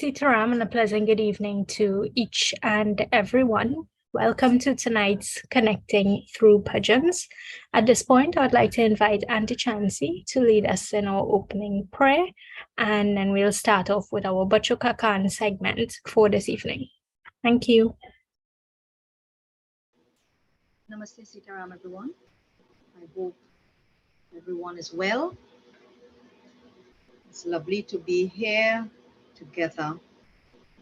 Sitaram, and a pleasant good evening to each and everyone. Welcome to tonight's Connecting Through Bhajans. At this point, I'd like to invite Auntie Chansey to lead us in our opening prayer, and then we'll start off with our Bachuka Khan segment for this evening. Thank you. Namaste, Sitaram, everyone. I hope everyone is well. It's lovely to be here together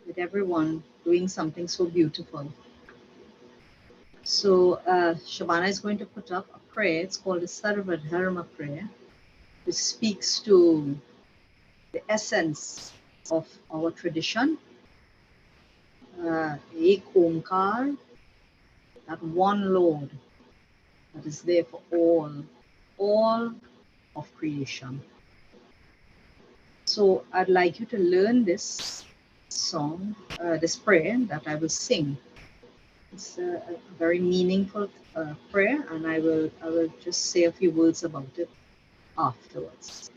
with everyone doing something so beautiful. So Shabana is going to put up a prayer. It's called the Sarva Dharma prayer, which speaks to the essence of our tradition. Ek Omkar, that one Lord that is there for all of creation. So I'd like you to learn this song, this prayer that I will sing. It's a very meaningful prayer, and I will just say a few words about it afterwards.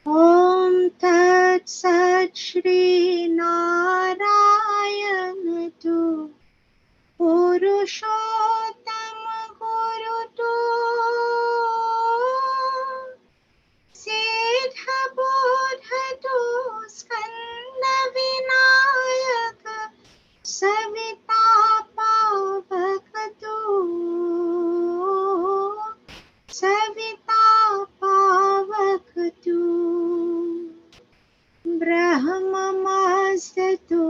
Om Tat Sat Shri Narayan Tu Purushottam Guru Tu Siddha Bodha Tu Skanda Vinayaka Savita Pavaka Tu Savita Pavaka Tu Brahma Mazda Tu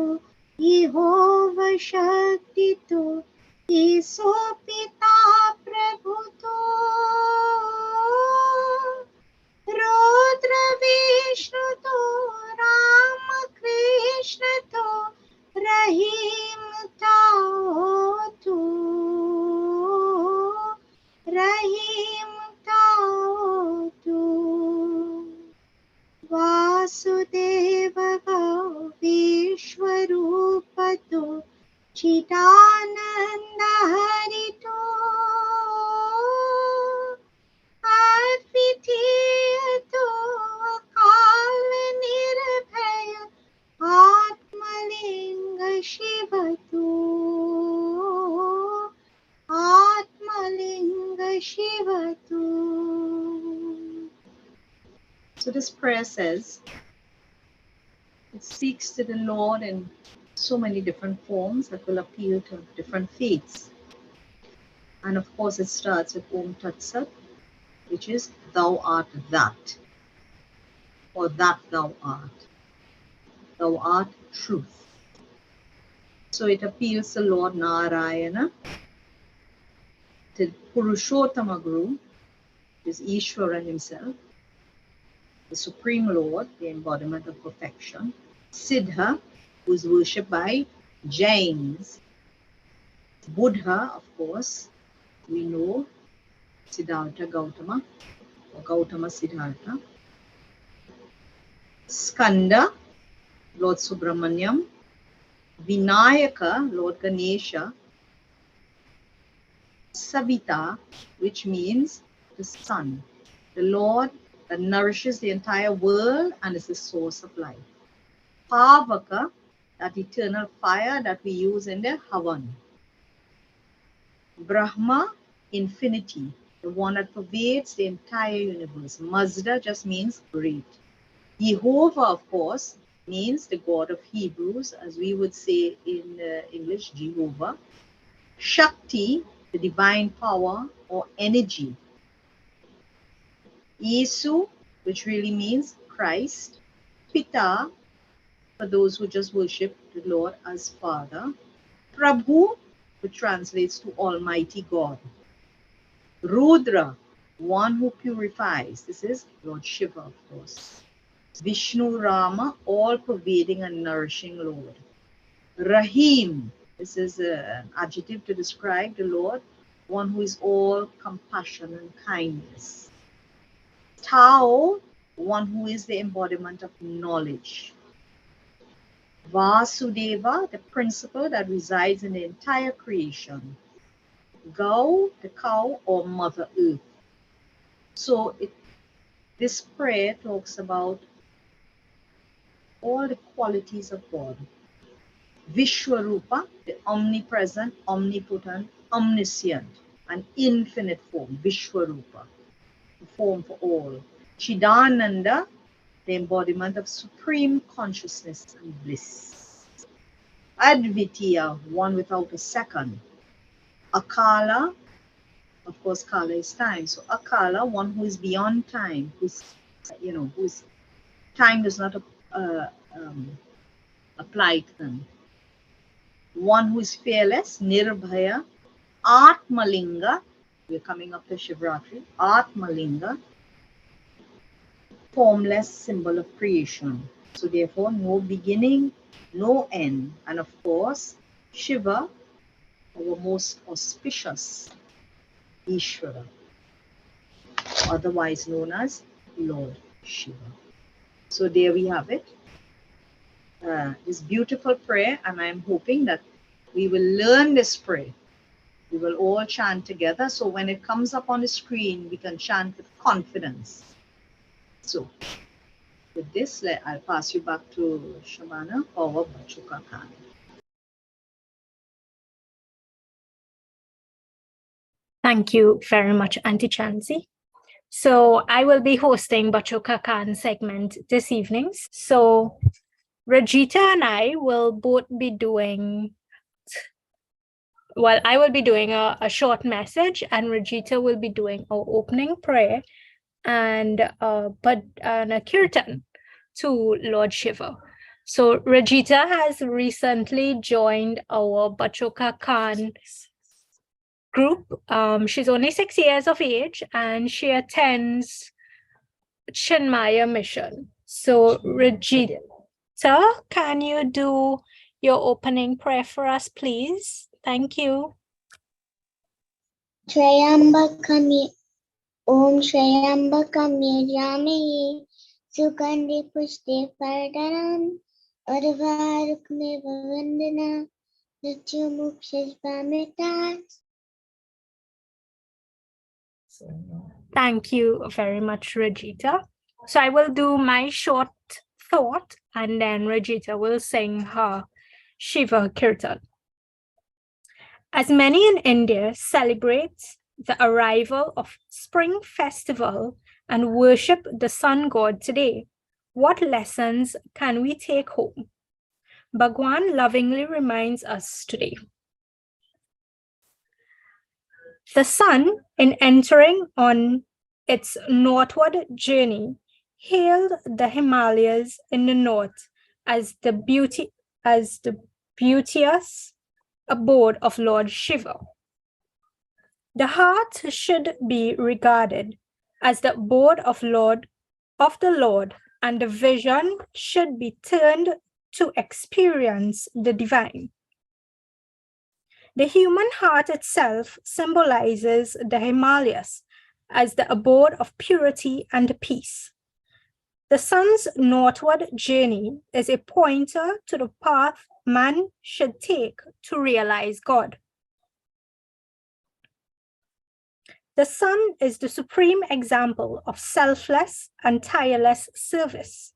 Yehova Shakti Tu Iso Pita Prabhu Tu Rudra Vishnu Tu Rama Krishna Tu Rahim Tao Tu Rahim Tao Tu Vasudeva Vishwarupa Tu Chidananda Hari Tu Advitiya Tu Akal Nirbhaya Atmalinga Shiva Tu Atmalinga Shiva Tu. So this prayer says, it speaks to the Lord in so many different forms that will appeal to different faiths. And of course it starts with Om Tat Sat, which is thou art that, or that thou art. Thou art truth. So it appeals to Lord Narayana, to Purushottama Guru, is Ishvara himself, the Supreme Lord, the embodiment of perfection. Siddha, who is worshipped by Jains. Buddha, of course, we know, Siddhartha Gautama, or Gautama Siddhartha. Skanda, Lord Subramanyam. Vinayaka, Lord Ganesha. Savita, which means the sun, the Lord that nourishes the entire world and is the source of life. Pavaka, that eternal fire that we use in the Havan. Brahma, infinity, the one that pervades the entire universe. Mazda just means great. Jehovah, of course, means the God of Hebrews, as we would say in English, Jehovah. Shakti, the divine power or energy. Yesu, which really means Christ. Pita, for those who just worship the Lord as Father. Prabhu, which translates to Almighty God. Rudra, one who purifies. This is Lord Shiva, of course. Vishnu Rama, all-pervading and nourishing Lord. Rahim, this is an adjective to describe the Lord, one who is all compassion and kindness. Tao, one who is the embodiment of knowledge. Vasudeva, the principle that resides in the entire creation. Gau, the cow or Mother Earth. So this prayer talks about all the qualities of God. Vishwarupa, the omnipresent, omnipotent, omniscient, and infinite form, Vishwarupa, the form for all. Chidananda, the embodiment of supreme consciousness and bliss. Advitiya, one without a second. Akala, of course, Kala is time. So Akala, one who is beyond time, who's, whose time does not apply to them. One who is fearless, Nirbhaya. Atmalinga, we're coming up to Shivratri. Atmalinga, formless symbol of creation. So therefore, no beginning, no end. And of course, Shiva, our most auspicious Ishvara, otherwise known as Lord Shiva. So there we have it. This beautiful prayer, and I'm hoping that we will learn this prayer. We will all chant together. So when it comes up on the screen, we can chant with confidence. So with this, I'll pass you back to Shabana for our Bachuka Khan. Thank you very much, Auntie Chancy. So I will be hosting Bachoka Khan segment this evening. So Rajita and I will both be doing, well, I will be doing a short message and Rajita will be doing our opening prayer and a kirtan to Lord Shiva. So Rajita has recently joined our Bachoka Khan group. She's only 6 years of age and she attends Chinmaya Mission. So Rajita, can you do your opening prayer for us, please? Thank you. Trayambakam Om Trayambakam Yajami Sugandhi Pushti Pardaram Arvarukme Vandana Nityamukshasvamitat. Thank you very much, Rajita. So I will do my short thought and then Rajita will sing her Shiva Kirtan. As many in India celebrate the arrival of Spring Festival and worship the sun god today, what lessons can we take home? Bhagwan lovingly reminds us today. The sun, in entering on its northward journey, hailed the Himalayas in the north as the beauteous abode of Lord Shiva. The heart should be regarded as the abode of the Lord, and the vision should be turned to experience the divine. The human heart itself symbolizes the Himalayas as the abode of purity and peace. The sun's northward journey is a pointer to the path man should take to realize God. The sun is the supreme example of selfless and tireless service.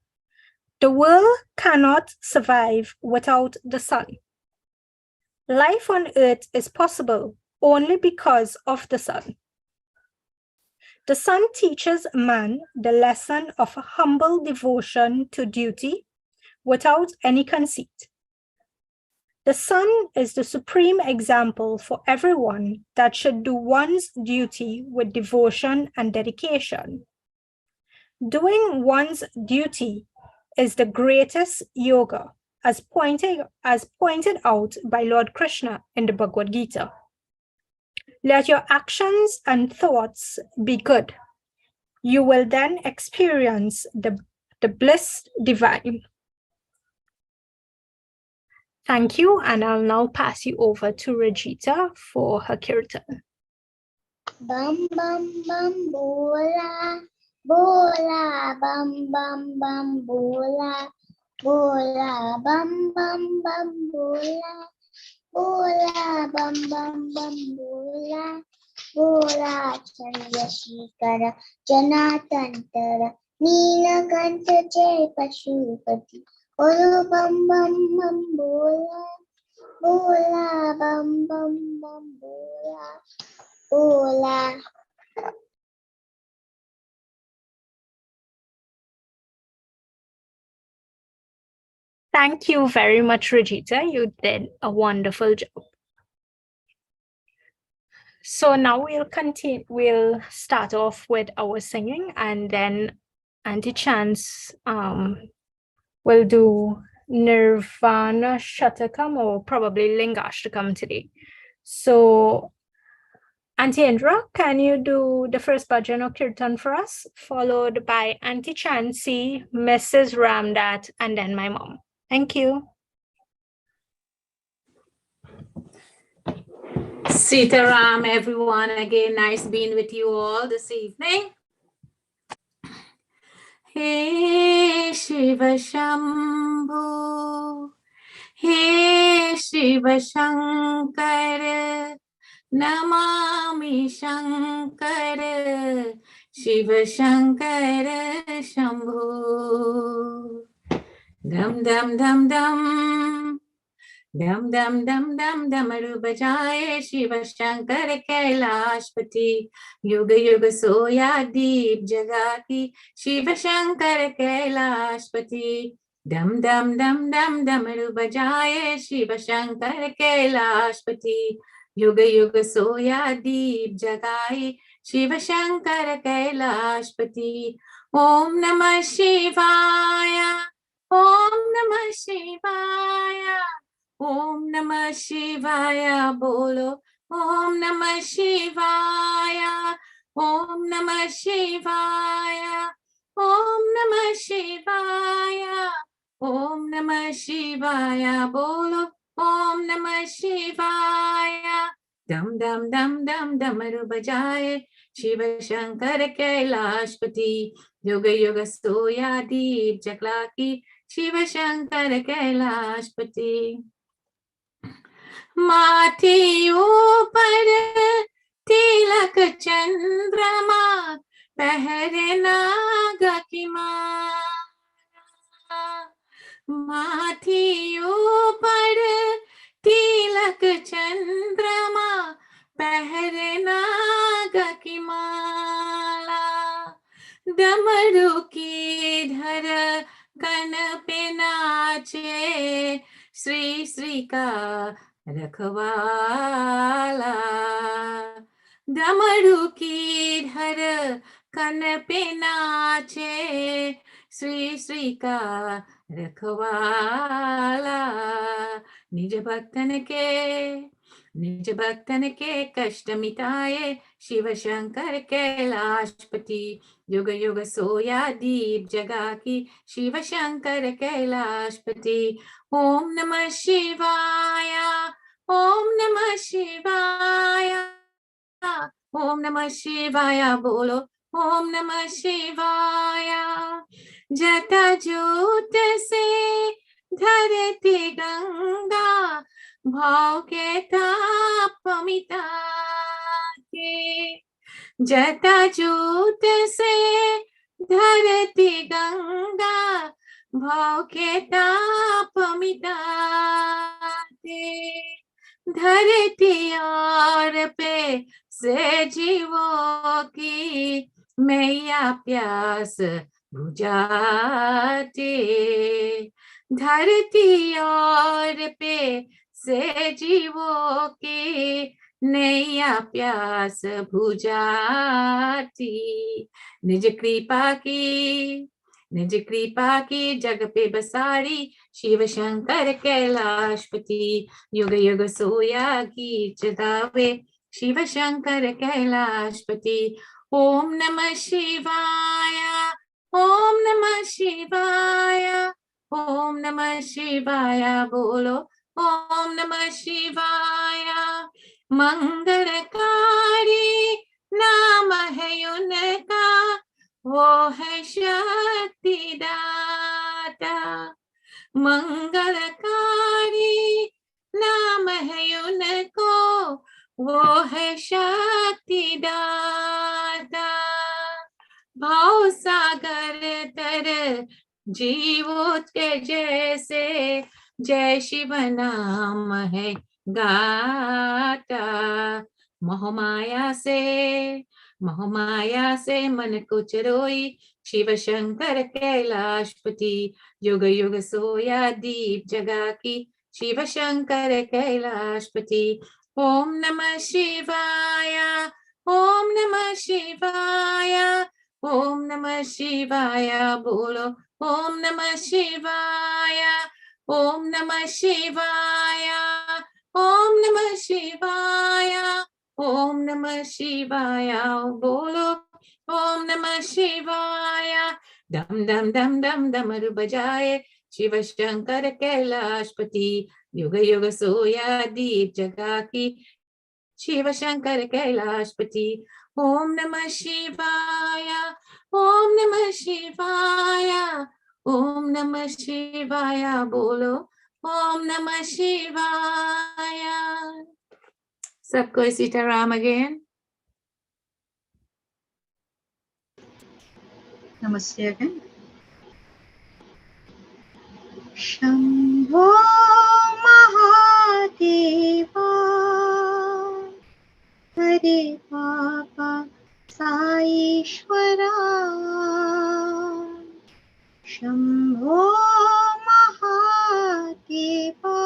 The world cannot survive without the sun. Life on earth is possible only because of the sun. The sun teaches man the lesson of humble devotion to duty without any conceit. The sun is the supreme example for everyone that should do one's duty with devotion and dedication. Doing one's duty is the greatest yoga, as pointed out by Lord Krishna in the Bhagavad Gita. Let your actions and thoughts be good. You will then experience the bliss divine. Thank you, and I'll now pass you over to Rajita for her kirtan. Bam bam bam bola, bola bam bam bam bola, bola bam bam bam bola, bola bam bam bam bola, bola Chandrasekhara Janatantara Neelakantha Jai Pashupati Bolo bam bam bam bola, bola bam bam bam bola, bola. Thank you very much, Rajita. You did a wonderful job. So now we'll continue. We'll start off with our singing, and then Auntie Chance will do Nirvana Shatakam or probably Lingashtakam today. So, Auntie Indra, can you do the first bhajan or kirtan for us, followed by Auntie Chansey, Mrs. Ramdat, and then my mom. Thank you. Sitaram, everyone. Again, nice being with you all this evening. Hey Shiva Shambhu, Hey Shiva Shankar, Namami Shankar, Shiva Shankar Shambhu. Dum dum dum dum. Dum dum dum dum damaru bajaye Shiva Shankar Kailashpati Yuga Yuga Soya Deep Jagati Shiva Shankar Kailashpati Dum dum dum dum damaru bajaye Shiva Shankar Kailashpati Yuga Yuga Soya Deep Jagai Shiva Shankar Kailashpati Om Namah Shivaya Om Namah Shivaya Om Namah Shivaya bolo, Om Namah Shivaya, Om Namah Shivaya, Om Namah Shivaya, Om Namah Shivaya bolo, Om Namah Shivaya. Dum dum dum dum damaru bajaye, Shiva Shankar Kailashpati, Yoga Yoga Soya Deep Jaglaki, Shiva Shankar Kailashpati. माथे ऊपर तिलक चंद्रमा पहरे नाग की माला माथे ऊपर तिलक चंद्रमा पहरे नाग की माला डमरू की धर कन पे नाचे श्री श्री का रखवाला डमरू की धर कन पे नाचे श्री श्री का रखवाला निज भक्तन के कष्ट मिटाए शिव शंकर कैलाशपति युग युग सोया दीप जगा की शिव शंकर कैलाशपति ओम नमः शिवाय ओम नमः शिवाय ओम नमः शिवाय बोलो ओम नमः शिवाय जटा जूट से धरती गंगा भाव के ताप मिटा के जटा जूट से धरती गंगा भाव के ताप मिटाते धरती और पे से जीवों की मैया प्यास बुझाते धरती और पे से जीवों की नैया प्यास बुझाती निज कृपा की जग पे बसारी शिव शंकर कैलाशपति युग युग सोया की चदावे शिव शंकर कैलाशपति ओम नमः शिवाय ओम नमः शिवाय ओम नमः शिवाय बोलो ओम नमः शिवाय मंगलकारी नाम है उनका वो है शक्तिदाता मंगलकारी नाम है उनको वो है शक्तिदाता भाव सागर तर जीवों के जैसे जय शिव नाम है गाता। मोहमाया से मन को चरोई, शिव शंकर कैलाशपति। युग युग सोया दीप जगा की, शिव शंकर कैलाशपति। ओम नमः शिवाय, ओम नमः शिवाय, ओम नमः शिवाय बोलो। ओम नमः शिवाय, ओम नमः शिवाय, ओम नमः शिवाय, ओम नमः शिवाय बोलो। ओम नमः शिवाय। दम दम दम दम डमरू बजाए, शिव शंकर कैलाशपति। युग युग सोया दीप जगा की, शिव शंकर कैलाशपति। ओम नमः शिवाय, ओम नमः शिवाय, ओम नमः शिवाय बोलो। ओम नमः शिवाय। सबको Sitaram again. Namaste again. Shambho Mahadeva, Hare Baba Saishwara. Shambho Mahadeva,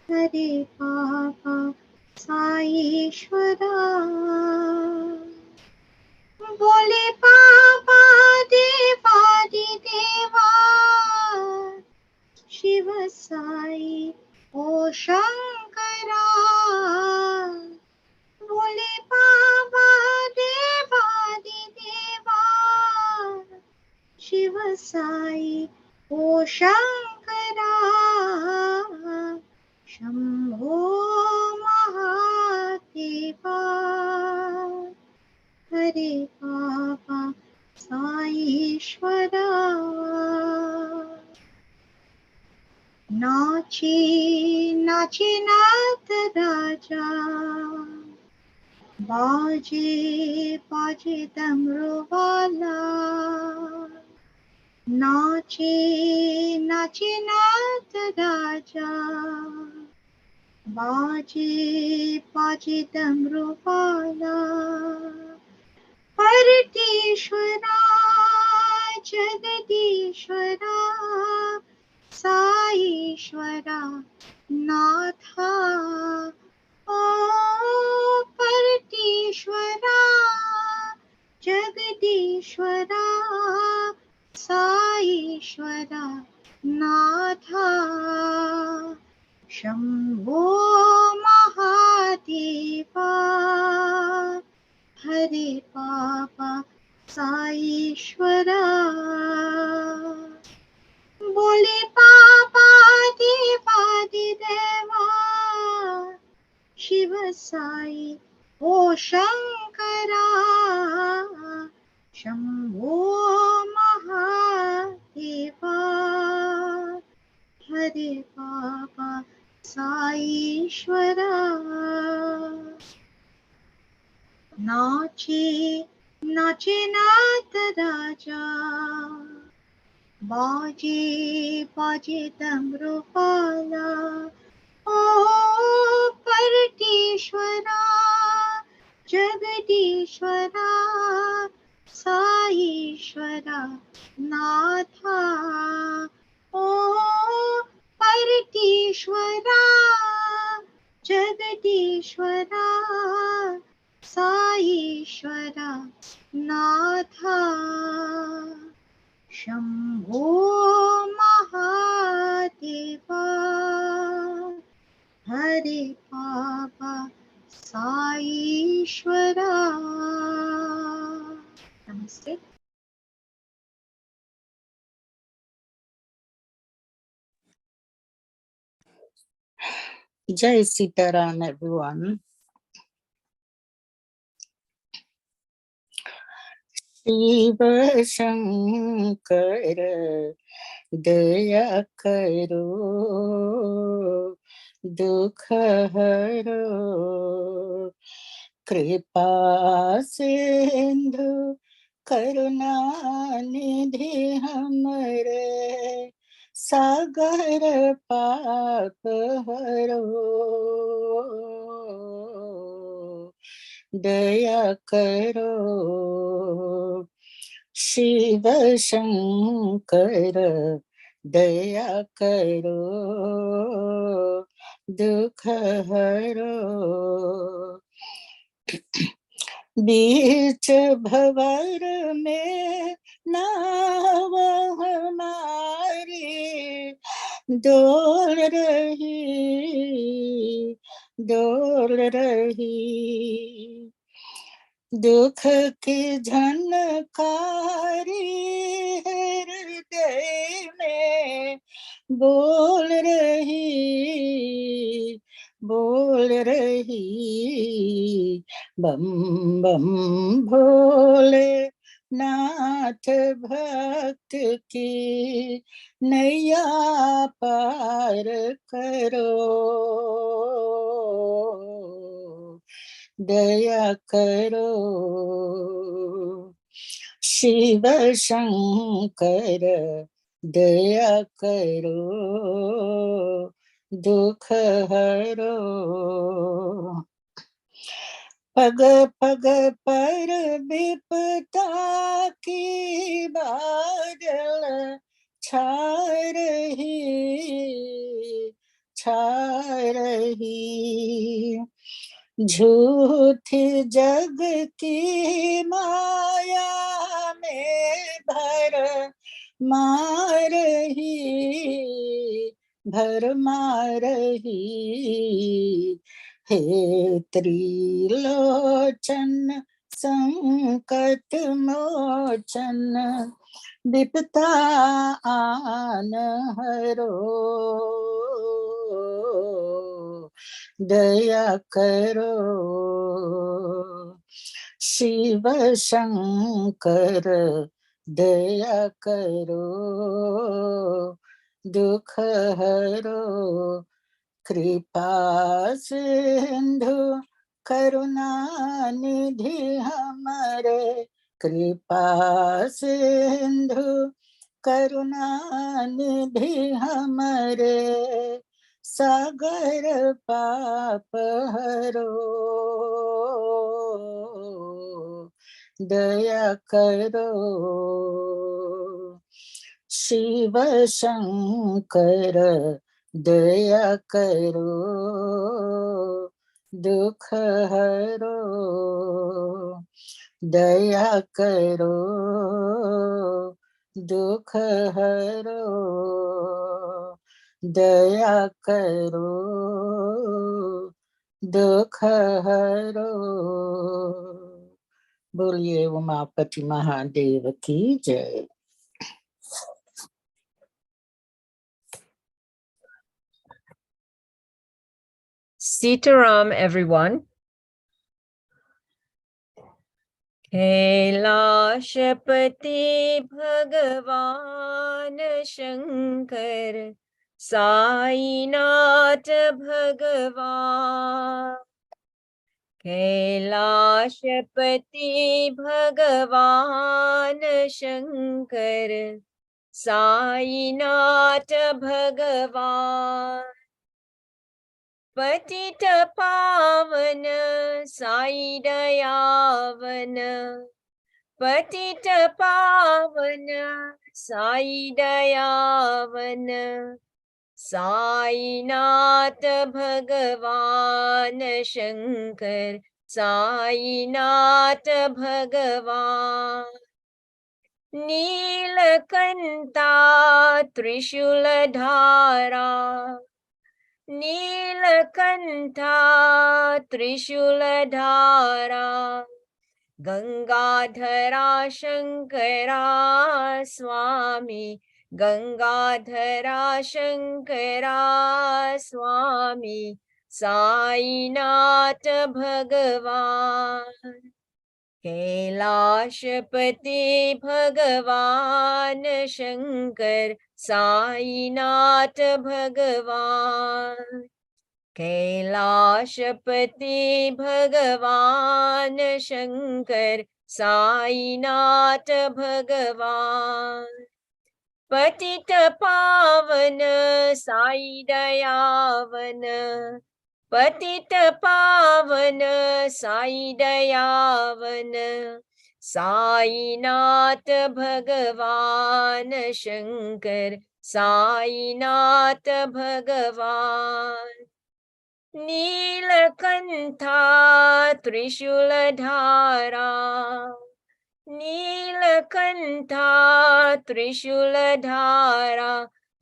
Hare Baba Saishwara. बोले बाबा देवादि देवा, शिव साई ओ शंकरा। बोले बाबा देवादि देवा, शिव साई ओ शंकरा। शंभो महादेवा, हरे बाबा साईश्वरा। नाचे नाचे नाथ राजा, बाजे बाजे डमरू वाला। नाचे नाचे नाथ राजा, बाजे बाजे डमरू वाला। परमेश्वरा जगदीश्वरा, साईश्वरा नाथा। ओ परमेश्वरा जगदीश्वरा, साईश्वरा नाथा। शंभो महादेवा, हरे बाबा साईश्वरा। बोले बाबा देवादि देवा, शिव साई ओ शंकरा। शंभो महादेवा, हरे बाबा साईश्वरा। नाचे नाचे नाथ राजा, बाजे बाजे डमरू वाला। ओ परमेश्वरा जगदीश्वरा, साईश्वरा नाथा। ओ परमेश्वरा जगदीश्वरा, साईश्वरा नाथा। शंभो महादेवा, हरे बाबा साईश्वरा। नमस्ते। Jai Sitaram, everyone. Shiv Shankar दया करो, दुख हरो। कृपा सिंधु करुणा निधि हमरे सागर पाप हरो दया करो शिव शंकर दया करो दुख हरो बीच भंवर में नाव हमारी डोल रही दुख की झनकारी हृदय में बोल रही बम बम भोले नाथ भक्त की नैया पार करो दया करो शिव शंकर दया करो दुख हरो पग पग पर विपदा की बादल छा रही झूठी जग की माया में भर मारही हे त्रिलोचन संकट मोचन विपदा आन हरो दया करो शिव शंकर दया करो दुख हरो कृपा सिंधु करुणा निधि हमारे कृपा सिंधु करुणा निधि हमारे सागर पाप हरो दया करो शिव शंकर दया करो दुख हरो दया करो दुख हरो दया करो दुख हरो बोलिए उमापति महादेव की जय। Sitaram, everyone. कैलाशपति भगवान शंकर साईनाथ भगवान कैलाशपति भगवान शंकर साईनाथ भगवान पतित पावन साई दयावन पतित पावन साई दयावन साईनाथ भगवान शंकर साईनाथ भगवान नीलकंठा त्रिशूलधारा नीलकंठा त्रिशूलधारा गंगाधरा शंकरा स्वामी गंगाधरा शंकरा स्वामी साईनाथ भगवान कैलाशपति भगवान शंकर साईनाथ भगवान कैलाशपति भगवान शंकर साईनाथ भगवान। पतित पावन साई दयावन, पतित पावन साई दयावन, साईनाथ भगवान शंकर साईनाथ भगवान। नीलकंठा त्रिशूलधारा, नीलकंठा त्रिशूलधारा,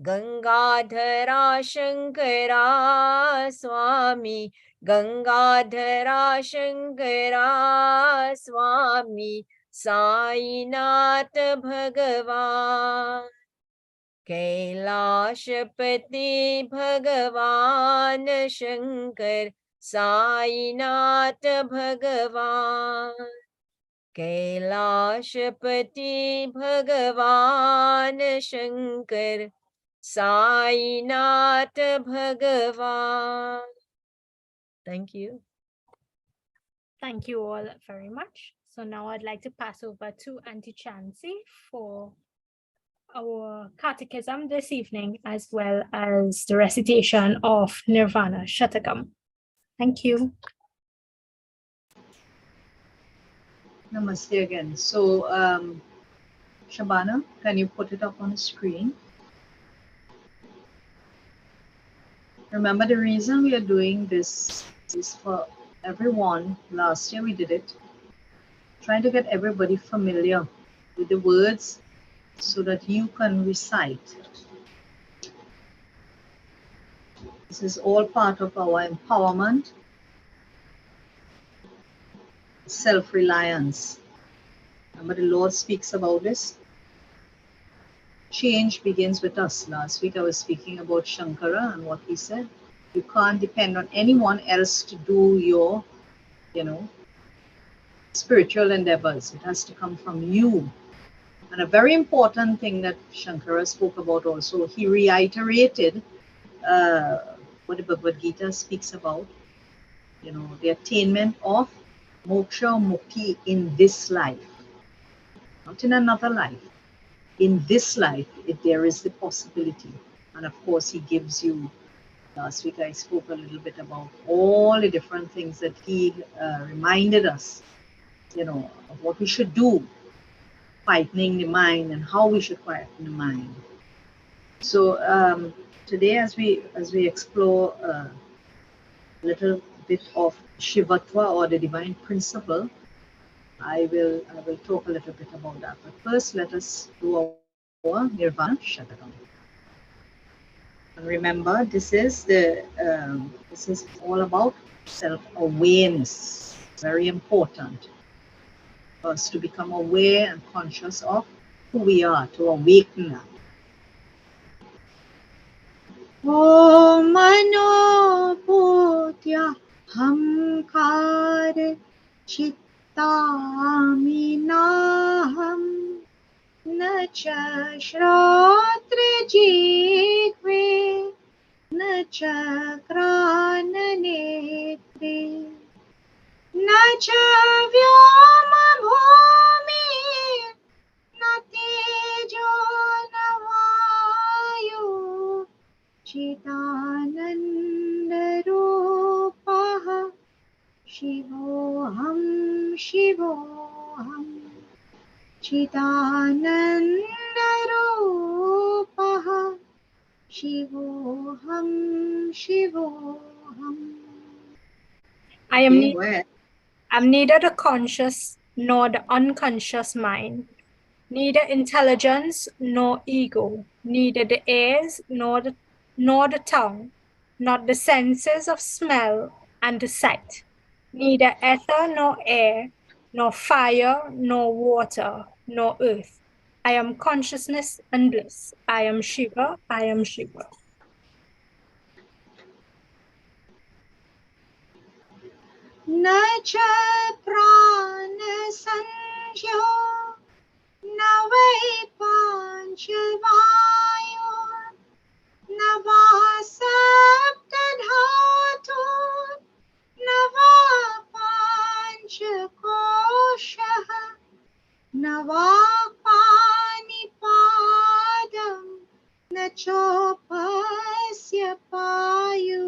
गंगाधरा शंकरा स्वामी, गंगाधरा शंकरा स्वामी, साईनाथ भगवान। कैलाशपति भगवान शंकर साईनाथ भगवान। कैलाशपति भगवान शंकर साईनाथ भगवान। Thank you. Thank you all very much. So now I'd like to pass over to Auntie Chancy for our catechism this evening, as well as the recitation of Nirvana Shatakam. Thank you. Namaste again. So, Shabana, can you put it up on the screen? Remember, the reason we are doing this is for everyone. Last year we did it, trying to get everybody familiar with the words so that you can recite. This is all part of our empowerment, self-reliance. Remember, the Lord speaks about this. Change begins with us. Last week I was speaking about Shankara and what he said. You can't depend on anyone else to do your, spiritual endeavors. It has to come from you. And a very important thing that Shankara spoke about also, he reiterated what the Bhagavad Gita speaks about, the attainment of moksha or mukti in this life, not in another life. In this life, there is the possibility. And of course, he gives you, last week I spoke a little bit about all the different things that he reminded us, of what we should do, quietening the mind and how we should quieten the mind. So today, as we explore a little bit of Shivatva, or the divine principle, I will talk a little bit about that. But first, let us do our Nirvana Shatakam. And remember, this is all about self-awareness. Very important for us to become aware and conscious of who we are, to awaken that. Om Mano Bodhya Hamkar Chittaminaham Nacha Shrotre Jigve Nacha Krananetre Nacha Vyoma Bhumi Natejo Navayu Chidananda Rupaha Shivoham Shivoham Chidananda Rupaha Shivoham Shivoham. I'm neither the conscious nor the unconscious mind, neither intelligence nor ego, neither the ears nor the tongue, not the senses of smell and the sight, neither ether nor air, nor fire nor water, nor earth. I am consciousness and bliss. I am Shiva. I am Shiva. Nacha prana sanjo navai panchavayo navasapta dhatu nava panchakosha न चोपस्य पायु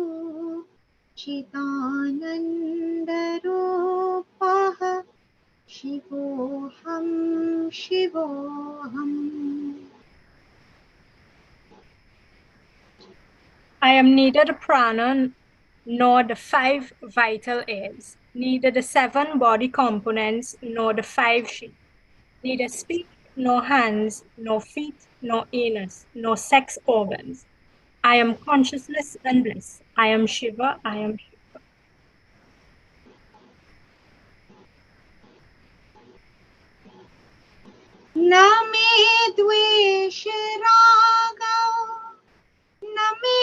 चिदानन्दरूपः शिवोऽहं शिवोऽहम्. I am neither the prana nor the 5 vital airs, neither the 7 body components nor the 5 sheaths, neither speech nor hands, nor feet, nor anus, nor sex organs. I am consciousness and bliss. I am Shiva, I am Shiva. न मे द्वेष रागौ न मे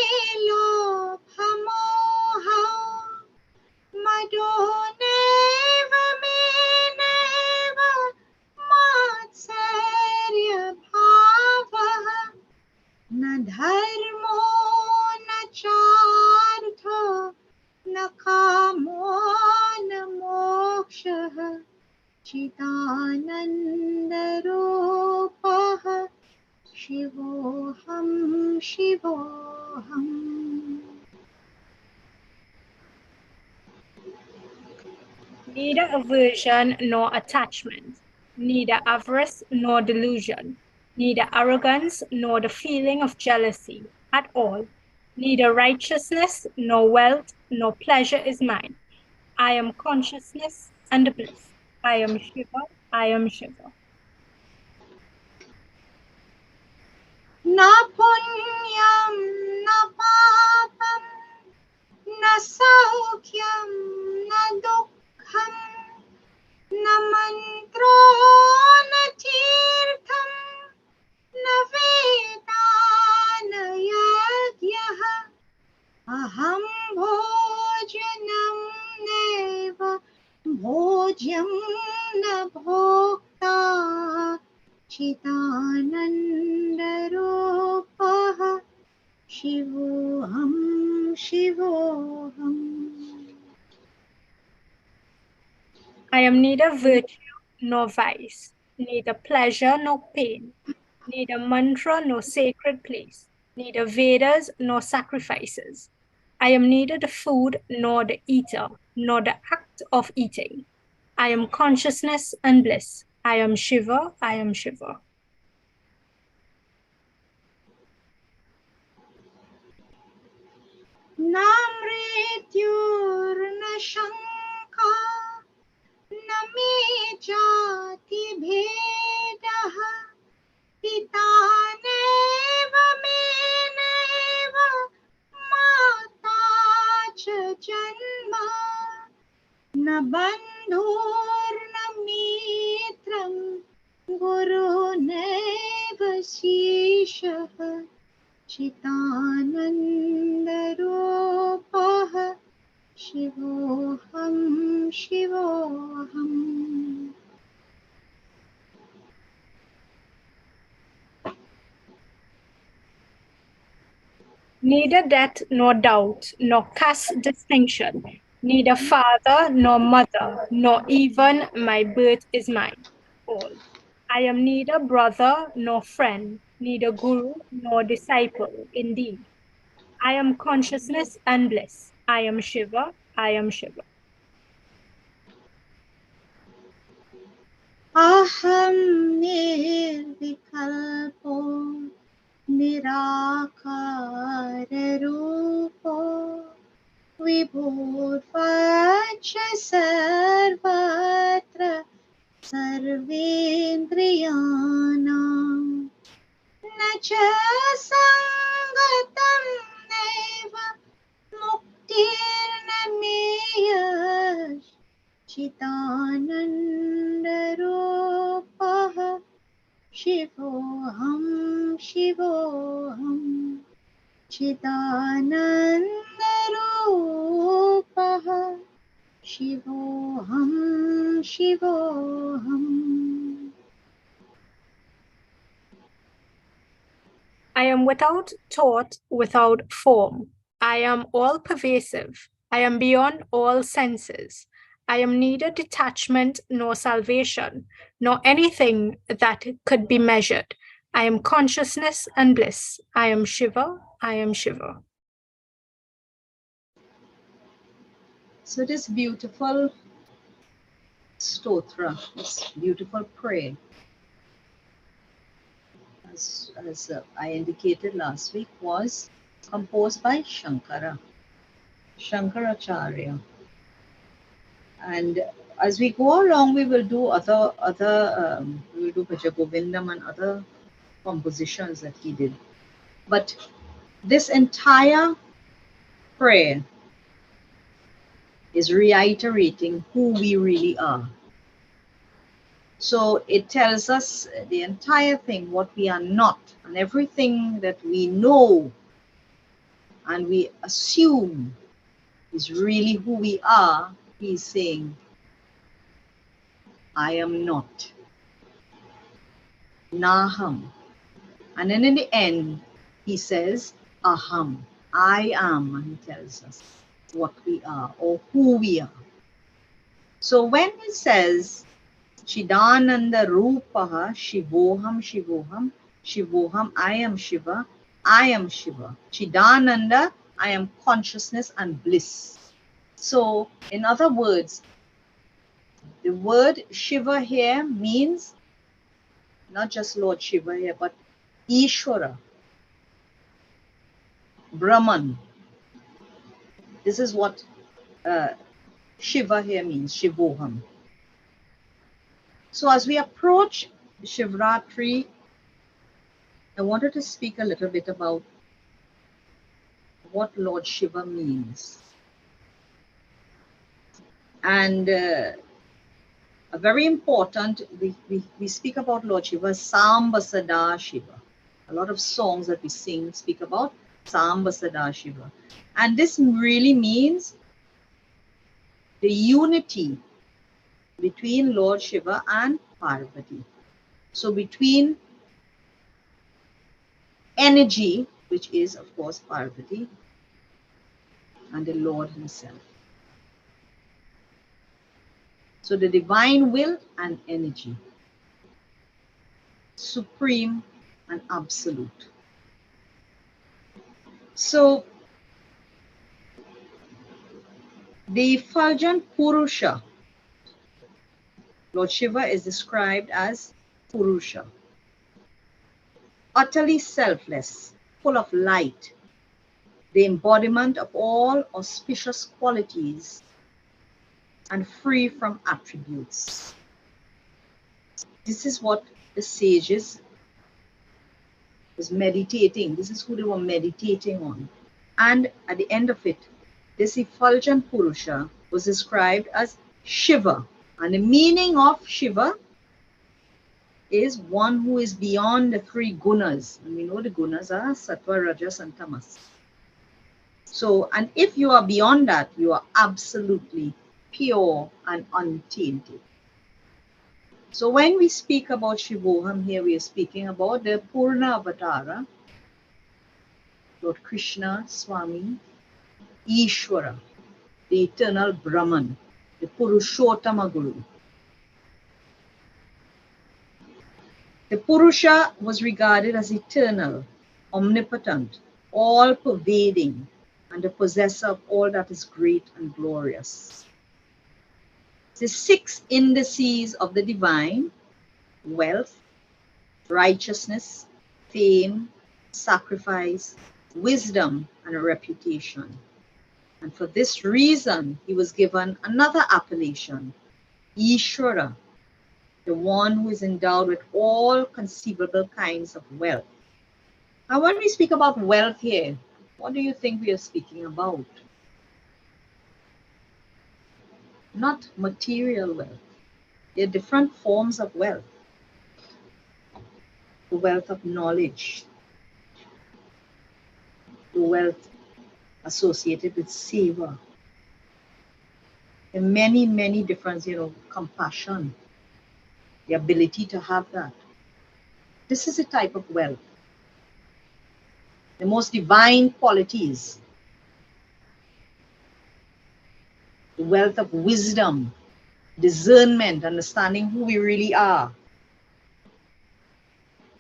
लोभमोहौ मदो नैव मे नैव मात्सर्यभावः न धर्मो न चार्थो न कामो न मोक्षः चिदानन्दरूपः शिवोऽहं शिवोऽहम्. Neither aversion nor attachment, neither avarice nor delusion, neither arrogance nor the feeling of jealousy at all, neither righteousness nor wealth nor pleasure is mine. I am consciousness and bliss. I am Shiva, I am Shiva. न पुण्यं न पापं न सौख्यं न दुःखं न मन्त्रो न तीर्थं न वेदा न यज्ञः अहं भोजनं नैव भोज्यं न भोक्ता चिदानन्दरूपः शिवोऽहं शिवोऽहम्. I am neither virtue nor vice, neither pleasure nor pain, neither mantra nor sacred place, neither Vedas nor sacrifices. I am neither the food nor the eater, nor the act of eating. I am consciousness and bliss. I am Shiva, I am Shiva. न मृत्युर्न शङ्का न मे जातिभेदः पिता नैव मे नैव माता च जन्म न बन्धुर्न मित्रं गुरुर्नैव शिष्यः चिदानन्दरूपः शिवोऽहं शिवोऽहम्. Neither death nor doubt, nor caste distinction, neither father nor mother, nor even my birth is mine. All. I am neither brother nor friend, neither guru nor disciple, indeed. I am consciousness and bliss. I am Shiva, I am Shiva. अहं निर्विकल्पो निराकाररूपो विभुर्वच्च सर्वत्र सर्वेन्द्रियाणां न च सङ्गतं नैव मुक्तिर्न मेयः चिदानन्दरूपः शिवोऽहं शिवोऽहम्. चिदानन्दरूपः शिवोऽहं शिवोऽहम्. I am without thought, without form. I am all pervasive. I am beyond all senses. I am neither detachment nor salvation, nor anything that could be measured. I am consciousness and bliss. I am Shiva. I am Shiva. So this beautiful stotra, this beautiful prayer, as I indicated last week, was composed by Shankaracharya. And as we go along, we will do we will do Bhaja Govindam and other compositions that he did. But this entire prayer is reiterating who we really are. So it tells us the entire thing, what we are not, and everything that we know and we assume is really who we are. He's saying, I am not. Naham. And then in the end, he says, Aham. I am. And he tells us what we are or who we are. So when he says, Chidananda Rupaha Shivoham Shivoham Shivoham, I am Shiva, I am Shiva. Chidananda, I am consciousness and bliss. So, in other words, the word Shiva here means not just Lord Shiva here, but Ishvara, Brahman. This is what Shiva here means, Shivoham. So, as we approach Shivratri, I wanted to speak a little bit about what Lord Shiva means. And a very important, we speak about Lord Shiva, Samba Sada Shiva. A lot of songs that we sing speak about Samba Sada Shiva. And this really means the unity between Lord Shiva and Parvati. So between energy, which is of course Parvati, and the Lord himself. So the divine will and energy, supreme and absolute. So the effulgent Purusha, Lord Shiva is described as Purusha, utterly selfless, full of light, the embodiment of all auspicious qualities and free from attributes. This is what the sages was meditating. This is who they were meditating on. And at the end of it, this effulgent Purusha was described as Shiva. And the meaning of Shiva is one who is beyond the three gunas. And we know the gunas are Sattva, Rajas, and Tamas. So, and if you are beyond that, you are absolutely pure and untainted. So when we speak about Shivoham here, we are speaking about the Purna Avatara, Lord Krishna, Swami, Ishvara, the eternal Brahman, the Purushottama Guru. The Purusha was regarded as eternal, omnipotent, all-pervading, and the possessor of all that is great and glorious. The 6 indices of the divine: wealth, righteousness, fame, sacrifice, wisdom, and reputation. And for this reason, he was given another appellation, Ishvara, the one who is endowed with all conceivable kinds of wealth. Now, when we speak about wealth here, what do you think we are speaking about? Not material wealth. There are different forms of wealth. The wealth of knowledge, the wealth associated with seva, and many, many different, compassion, the ability to have that. This is a type of wealth. The most divine qualities, the wealth of wisdom, discernment, understanding who we really are,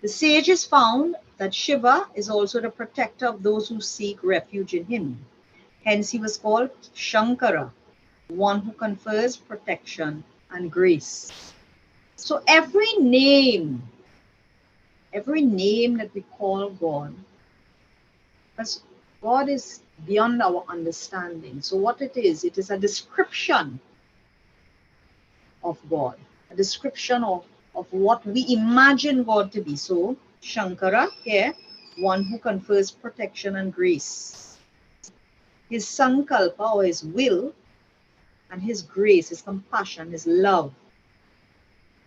The sages found that Shiva is also the protector of those who seek refuge in him. Hence he was called Shankara, one who confers protection and grace. So every name that we call God, because God is beyond our understanding. So what it is a description of God, a description of what we imagine God to be. So Shankara here, one who confers protection and grace. His sankalpa, or his will, and his grace, his compassion, his love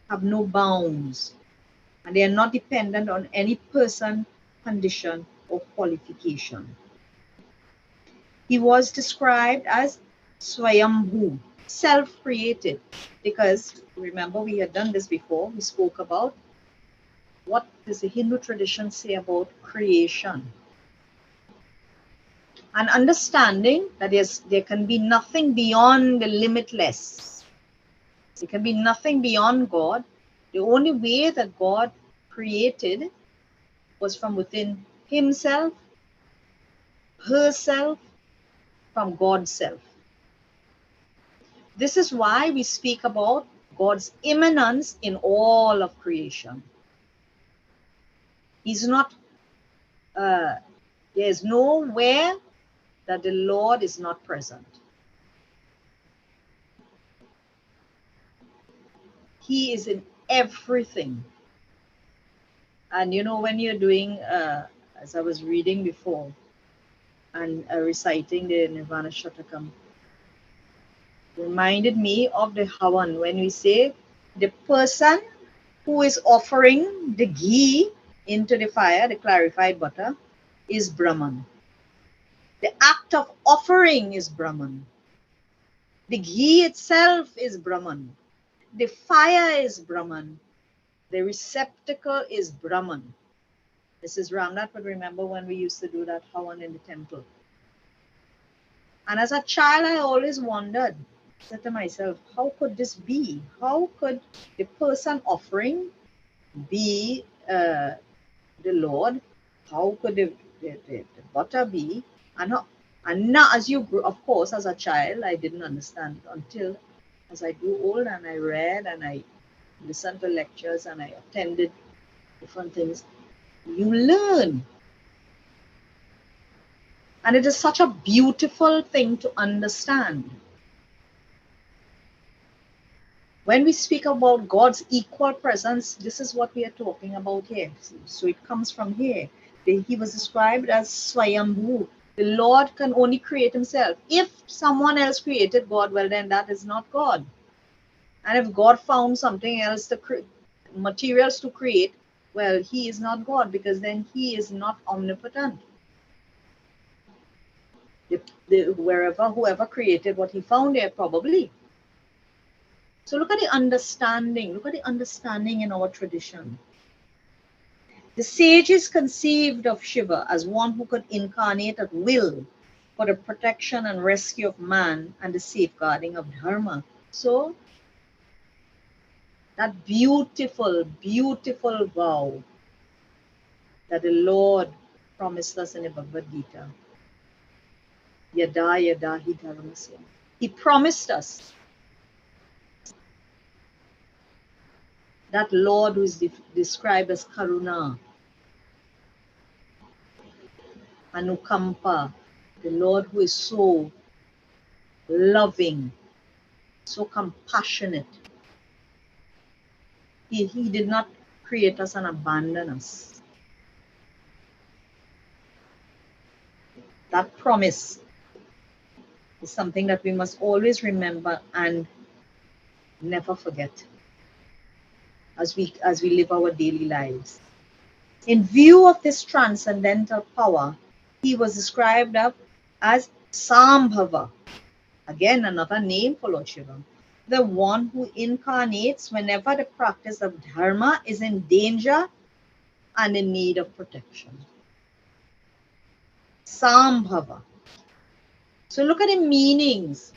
have no bounds, and they are not dependent on any person, condition, or qualification. He was described as Swayambhu, self-created, because remember we had done this before. We spoke about what does the Hindu tradition say about creation, and understanding that there can be nothing beyond the limitless. There can be nothing beyond God. The only way that God created was from within himself, herself, from God's self. This is why we speak about God's immanence in all of creation. He's not, there is nowhere that the Lord is not present. He is in everything. And you know, when you're doing, as I was reading before and reciting the Nirvana Shatakam, reminded me of the Havan when we say the person who is offering the ghee into the fire, the clarified butter, is Brahman. The act of offering is Brahman. The ghee itself is Brahman. The fire is Brahman. The receptacle is Brahman. This is Ramnath would remember when we used to do that Havan in the temple. And as a child, I always wondered, said to myself, how could this be? How could the person offering be the Lord? How could the butter be? And now, as you grew, of course, as a child, I didn't understand until as I grew old and I read and I listened to lectures and I attended different things. You learn. And it is such a beautiful thing to understand. When we speak about God's equal presence, this is what we are talking about here. So it comes from here. He was described as Swayambhu. The Lord can only create himself. If someone else created God, well, then that is not God. And if God found something else, materials to create, well, he is not God, because then he is not omnipotent. Whoever created what he found there, probably. So look at the understanding. Look at the understanding in our tradition. The sages conceived of Shiva as one who could incarnate at will for the protection and rescue of man and the safeguarding of dharma. So that beautiful, beautiful vow that the Lord promised us in the Bhagavad Gita, Yada Yada Hi Dharmasya. He promised us that Lord who is described as Karuna, Anukampa, the Lord who is so loving, so compassionate. He did not create us and abandon us. That promise is something that we must always remember and never forget as we live our daily lives. In view of this transcendental power, he was described as Sambhava, again another name for Lord Shiva, the one who incarnates whenever the practice of dharma is in danger and in need of protection. Sambhava. So look at the meanings.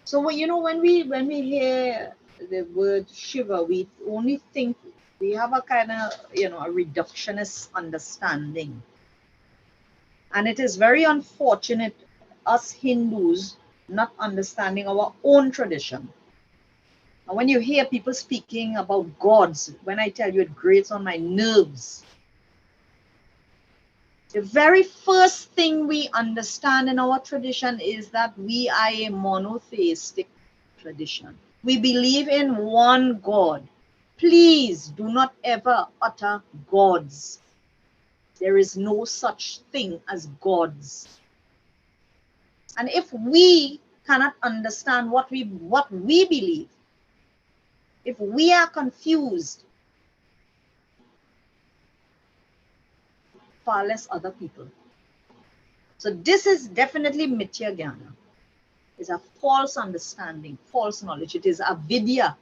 So you know, when we hear the word Shiva, we only think, we have a kind of, a reductionist understanding. And it is very unfortunate, us Hindus not understanding our own tradition. And when you hear people speaking about gods, when I tell you it grates on my nerves, the very first thing we understand in our tradition is that we are a monotheistic tradition. We believe in one God. Please do not ever utter gods. There is no such thing as gods. And if we cannot understand what we believe, if we are confused, far less other people. So this is definitely Mithya Jnana. It's a false understanding, false knowledge. It is avidya.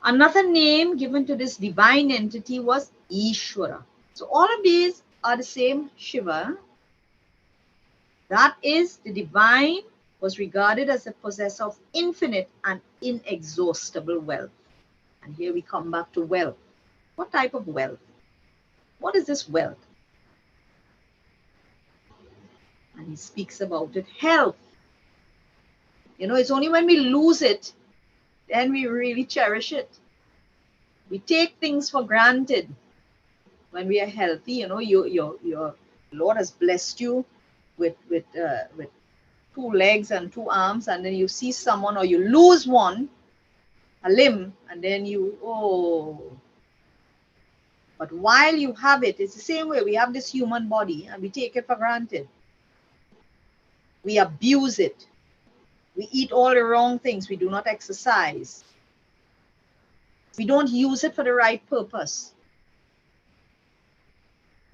Another name given to this divine entity was Ishvara. So all of these are the same Shiva. That is, the divine was regarded as the possessor of infinite and inexhaustible wealth. And here we come back to wealth. What type of wealth? What is this wealth? And he speaks about it. Health. It's only when we lose it, then we really cherish it. We take things for granted when we are healthy. Your Lord has blessed you with 2 legs and 2 arms, and then you see someone, or you lose one, a limb, and then but while you have it, it's the same way. We have this human body and we take it for granted. We abuse it. We eat all the wrong things. We do not exercise. We don't use it for the right purpose.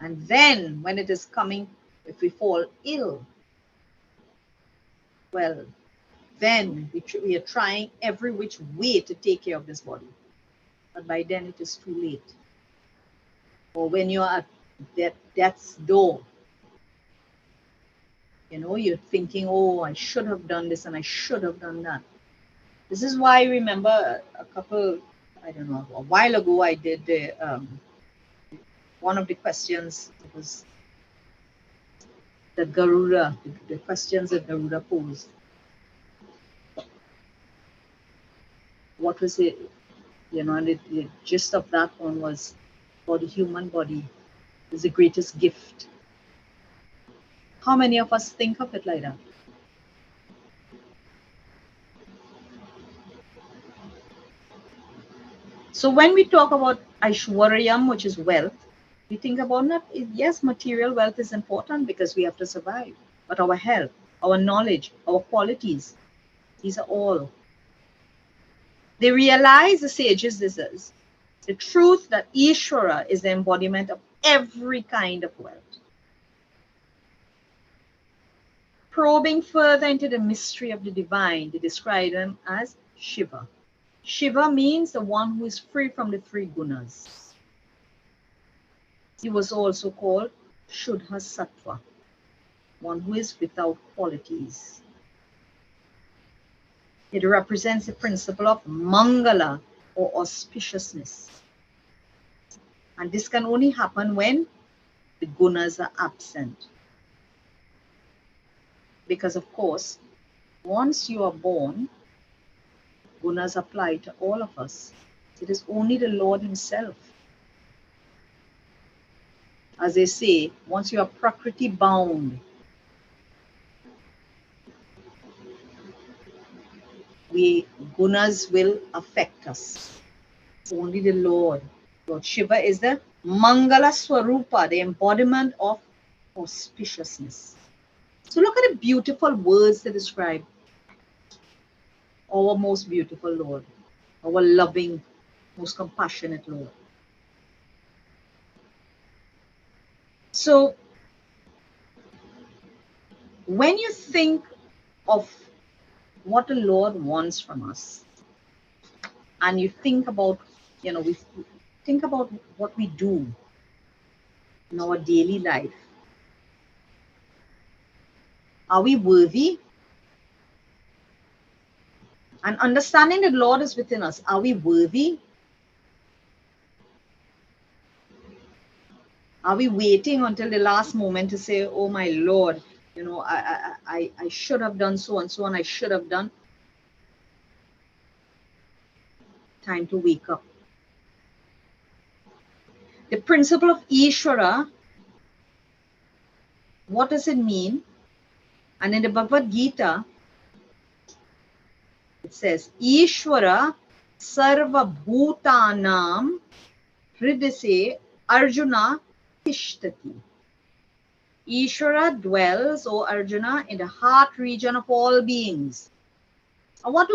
And then when it is coming, if we fall ill, well, then we are trying every which way to take care of this body. But by then it is too late. Or when you are at death's door, you're thinking, oh, I should have done this and I should have done that. This is why I remember a while ago, I did one of the questions. It was the Garuda, the questions that Garuda posed. What was it? And the gist of that one was, for the human body is the greatest gift. How many of us think of it like that? So when we talk about Aishwaryam, which is wealth, we think about that. Yes, material wealth is important because we have to survive. But our health, our knowledge, our qualities, these are all. They realize, the sages, this is the truth that Ishvara is the embodiment of every kind of wealth. Probing further into the mystery of the divine, they describe him as Shiva. Shiva means the one who is free from the 3 gunas. He was also called Shuddha Sattva, one who is without qualities. It represents the principle of Mangala, or auspiciousness. And this can only happen when the gunas are absent. Because of course, once you are born, gunas apply to all of us. It is only the Lord himself. As they say, once you are prakriti bound, gunas will affect us. Only the Lord Shiva is the Mangala Swarupa, the embodiment of auspiciousness. So look at the beautiful words that describe our most beautiful Lord, our loving, most compassionate Lord. So when you think of what the Lord wants from us, and you think about, we think about what we do in our daily life. Are we worthy? And understanding that Lord is within us. Are we worthy? Are we waiting until the last moment to say, oh my Lord, you know, I should have done so and so, and I should have done? Time to wake up. The principle of Ishvara, what does it mean? And in the Bhagavad Gita, it says, Ishvara sarva bhutanam hridise Arjuna tishtati. Ishvara dwells, O Arjuna, in the heart region of all beings. And what do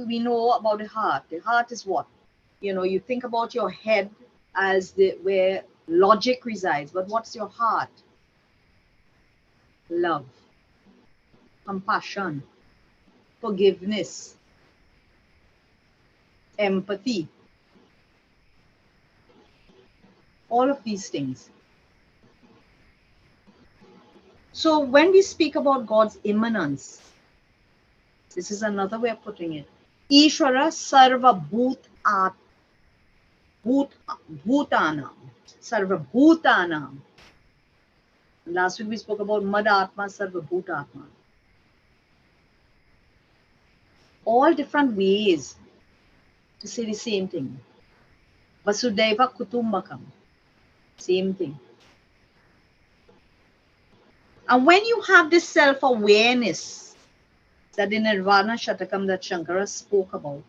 we know about the heart? The heart is what? You know, you think about your head as where logic resides, but what's your heart? Love, compassion, forgiveness, empathy, all of these things. So when we speak about God's immanence, this is another way of putting it. Ishvara sarva bhutanam. Sarva bhutanam. Last week we spoke about Mad Atma, Sarva Bhutatma. All different ways to say the same thing. Vasudhaiva Kutumbakam. Same thing. And when you have this self-awareness that the Nirvana Shatakam that Shankara spoke about,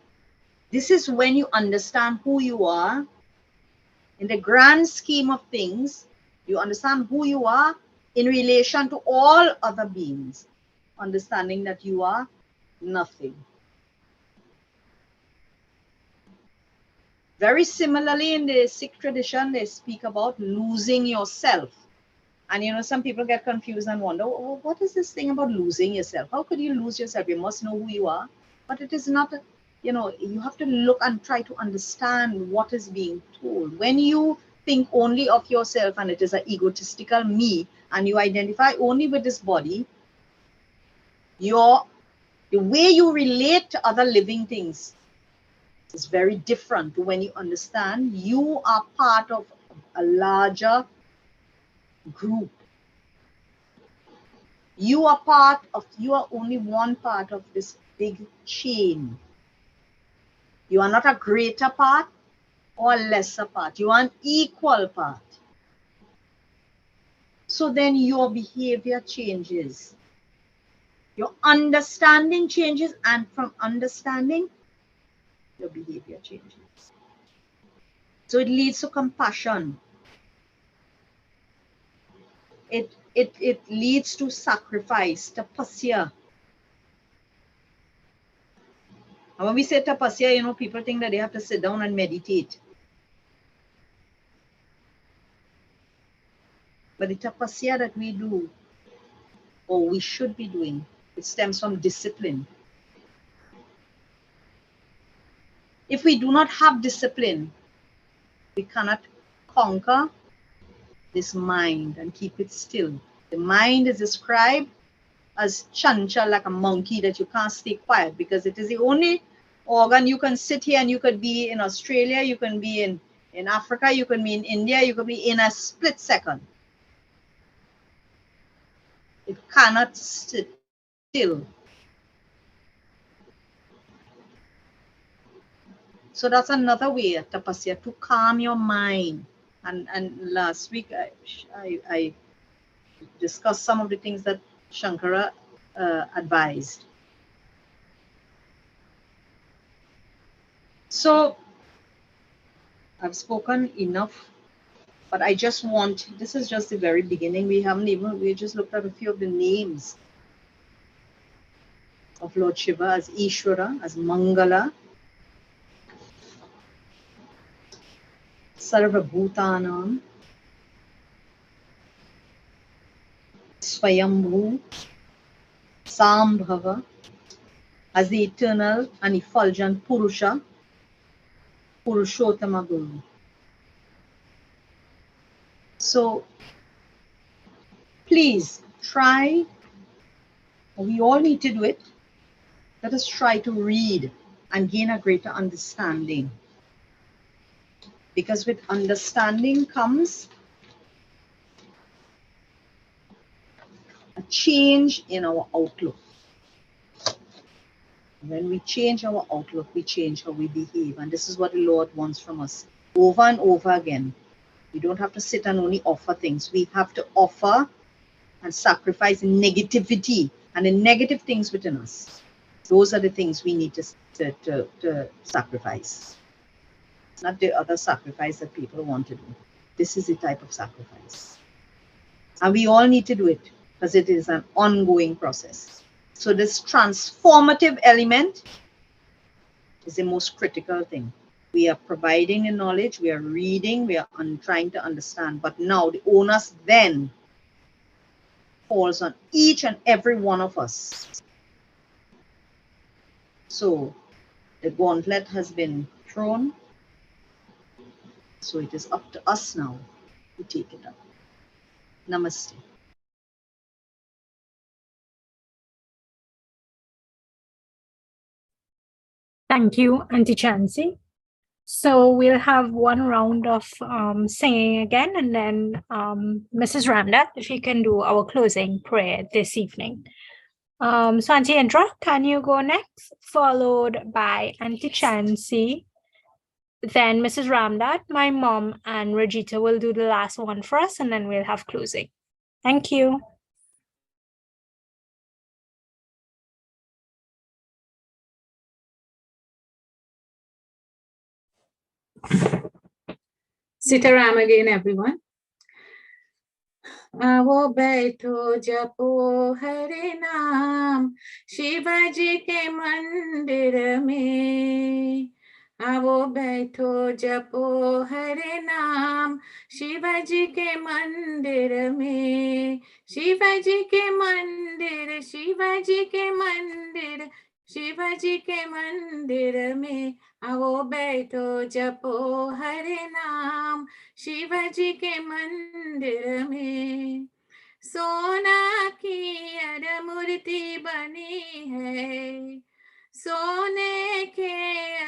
this is when you understand who you are. In the grand scheme of things, you understand who you are in relation to all other beings, understanding that you are nothing. Very similarly, in the Sikh tradition, they speak about losing yourself. And, you know, some people get confused and wonder, oh, what is this thing about losing yourself? How could you lose yourself? You must know who you are. But it is not, you know, you have to look and try to understand what is being told. When you think only of yourself and it is an egotistical me, and you identify only with this body, the way you relate to other living things is very different to when you understand you are part of a larger group. You are only one part of this big chain. You are not a greater part or a lesser part. You are an equal part. So then your behavior changes. Your understanding changes, and from understanding, your behavior changes. So it leads to compassion. It leads to sacrifice, tapasya. And when we say tapasya, you know, people think that they have to sit down and meditate. But the tapasya that we do, or we should be doing, it stems from discipline. If we do not have discipline, we cannot conquer this mind and keep it still. The mind is described as chanchal, like a monkey that you can't stay quiet, because it is the only organ. You can sit here and you could be in Australia, you can be in Africa, you can be in India, you could be in a split second. It cannot sit still. So that's another way of tapasya, to calm your mind. And last week I discussed some of the things that Shankara advised. So I've spoken enough, but I just want, this is just the very beginning. We just looked at a few of the names of Lord Shiva as Ishvara, as Mangala, Sarva Bhutanam, Swayambhu, Sambhava, as the eternal and effulgent Purusha, Purushottama Guru. So please try, we all need to do it. Let us try to read and gain a greater understanding. Because with understanding comes a change in our outlook. When we change our outlook, we change how we behave. And this is what the Lord wants from us over and over again. We don't have to sit and only offer things. We have to offer and sacrifice negativity and the negative things within us. Those are the things we need to sacrifice. Not the other sacrifice that people want to do. This is the type of sacrifice. And we all need to do it because it is an ongoing process. So this transformative element is the most critical thing. We are providing the knowledge, we are reading, we are trying to understand. But now the onus then falls on each and every one of us. So the gauntlet has been thrown. So it is up to us now to take it up. Namaste. Thank you, Auntie Chancy. So we'll have one round of singing again, and then Mrs. Ramdat, if you can do our closing prayer this evening. So Auntie Indra, can you go next? Followed by Auntie Chancy, then Mrs. Ramdat, my mom, and Regita will do the last one for us, and then we'll have closing. Thank you. Sitaram again, everyone. आवो बैठो जपो हरे नाम शिवाजी के मंदिर में। आवो बैठो जपो हरे नाम शिवाजी के मंदिर में। शिवाजी के मंदिर, शिवाजी के मंदिर, शिवाजी के मंदिर में। आवो बैठो जपो हरे नाम शिवाजी के मंदिर में। सोना की अर मूर्ति बनी है, सोने के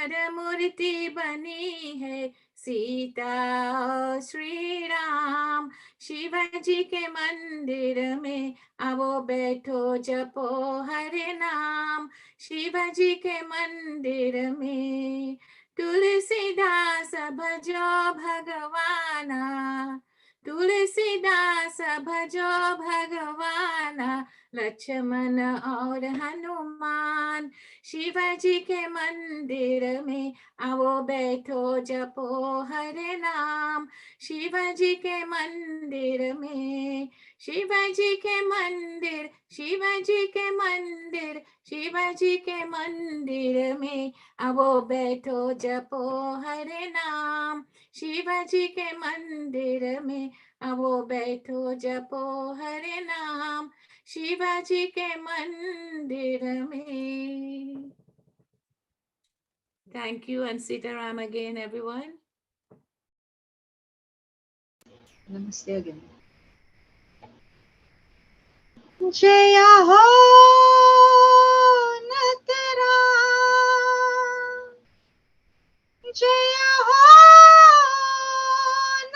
अर मूर्ति बनी है। सीता श्री राम शिवाजी के मंदिर में। आवो बैठो जपो हरे नाम शिवाजी के मंदिर में। तुलसीदास भजो भगवाना, तुलसीदास भजो भगवाना। लक्ष्मण और हनुमान शिवाजी के मंदिर में। आवो बैठो जपो हरे नाम शिवाजी के मंदिर में। शिवाजी के मंदिर, शिवाजी के मंदिर, शिवाजी के मंदिर में। आवो बैठो जपो हरे नाम शिवाजी के मंदिर में। आवो बैठो जपो हरे नाम शिवाजी के मंदिर में। Thank you and Sitaram again, everyone. Namaste again. Jaya ho Natara, Jaya ho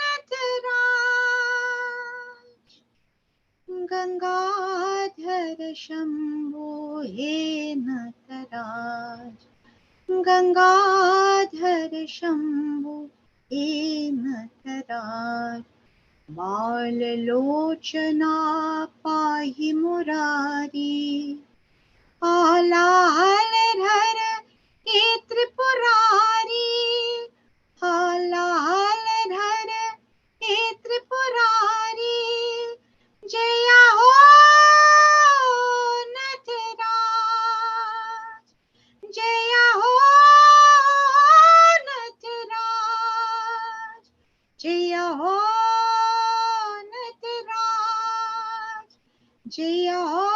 Natara, Gangadhar Shambho he Nataraj, Gangadhar Shambho he Nataraj, Balalochana pahi murari, Halal हे त्रिपुरारी, हालाल धर हे त्रिपुरारी। जया हो नटराज, जया हो नटराज, जया हो नटराज, जया हो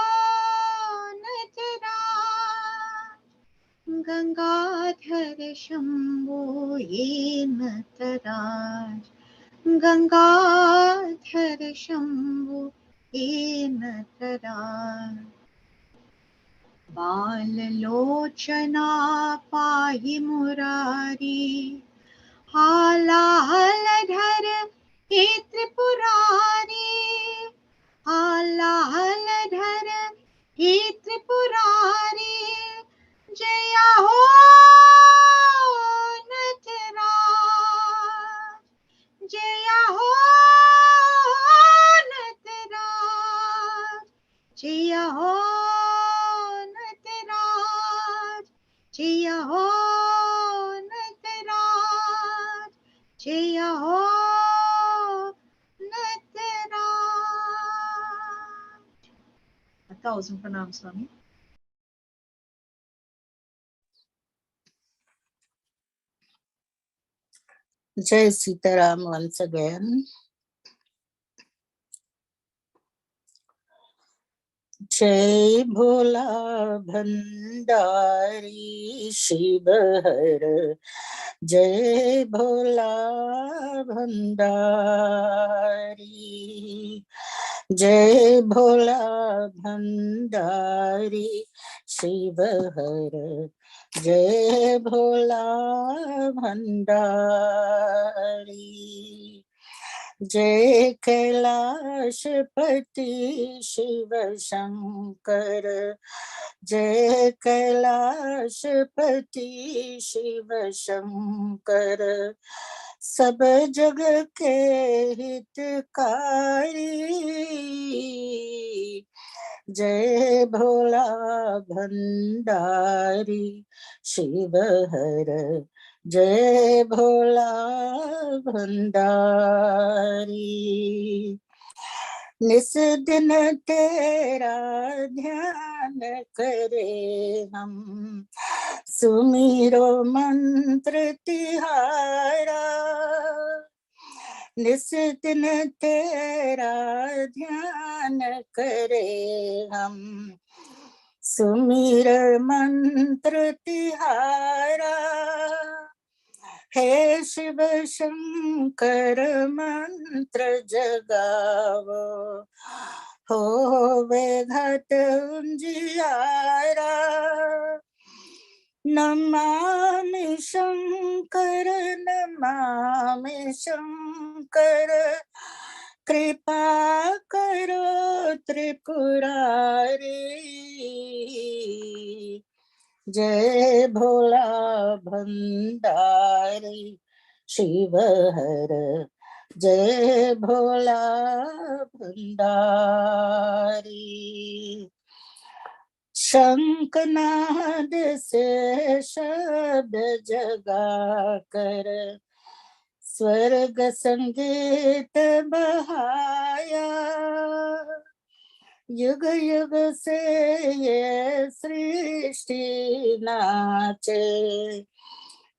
गंगाधर शंभो हे नटराज, गंगाधर शंभो हे नटराज। बाललोचना पाहि मुरारी, हालाहलधर हे त्रिपुरारी, हालाहलधर हे त्रिपुरारी, जय हो नटराज, जय हो नटराज, जय हो नटराज, जय हो नटराज, जय हो Nataraj. 1000 pranam, Swami. Jai Sitaram once again. जय भोला भंडारी शिव हर, जय भोला भंडारी, जय भोला भंडारी शिव हर, जय भोला भंडारी, जय कैलाशपति शिव शंकर, जय कैलाशपति शिव शंकर, सब जग के हितकारी, जय भोला भंडारी शिव हर, जय भोला भंडारी, निस दिन तेरा ध्यान करे हम, सुमिरो मंत्र तिहारा, निस दिन तेरा ध्यान करे हम, सुमिर मंत्र तिहारा, हे शिव शंकर मंत्र जगावो, होवे घट उजियारा, नमामि शंकर नमामि शंकर, कृपा करो त्रिपुरारी, जय भोला भंडारी शिव हर, जय भोला भंडारी, शंखनाद से शब्द जगा कर, स्वर्ग संगीत बहाया, युग युग से ये सृष्टि नाचे,